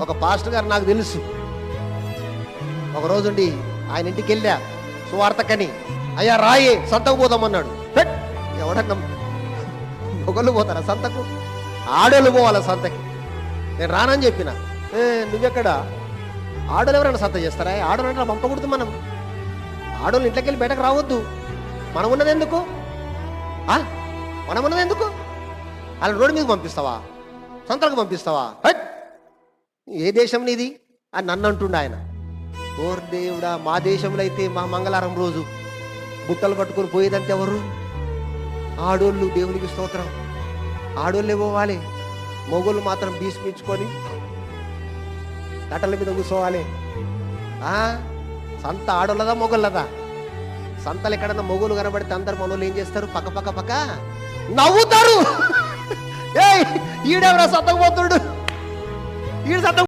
ఒక పాస్టర్ గారు నాకు తెలుసు. ఒక రోజుండి ఆయన ఇంటికి వెళ్ళా సువార్తకని. అయ్యా రాయే సంతకు పోదామన్నాడు. ఎవడన్నా మొగలు పోతారా సంతకు? ఆడోళ్ళు పోవాలా సంతకి. నేను రానని చెప్పిన. నువ్వెక్కడ? ఆడోళ్ళు ఎవరైనా సంత చేస్తారా? ఆడోళ్ళు అంటే పంపకూడదు. మనం ఆడోళ్ళు ఇంట్లోకి వెళ్ళి బయటకు రావద్దు. మనం ఉన్నది ఎందుకు? మనం ఉన్నది ఎందుకు? అలా రోడ్డు మీద పంపిస్తావా? సంతలకు పంపిస్తావా? ఏ దేశం నీది అని నన్ను అంటుండే ఆయన. ఓర్ దేవుడా, మా దేశంలో అయితే మా మంగళవారం రోజు బుట్టలు పట్టుకొని పోయేదంటే ఎవరు? ఆడోళ్ళు. దేవునికి స్తోత్రం. ఆడోళ్ళే పోవాలి. మొగోళ్ళు మాత్రం భీష్మించుకొని కట్టల మీద కూర్చోవాలి. సంత ఆడోళ్ళదా మొగోళ్ళదా? సంతలు ఎక్కడన్నా మొగోలు కనబడితే అందరు మనోళ్ళు ఏం చేస్తారు? పక్క నవ్వుతారు. ఈడెవరా సంతకు పోతుడు? ఈడు సంత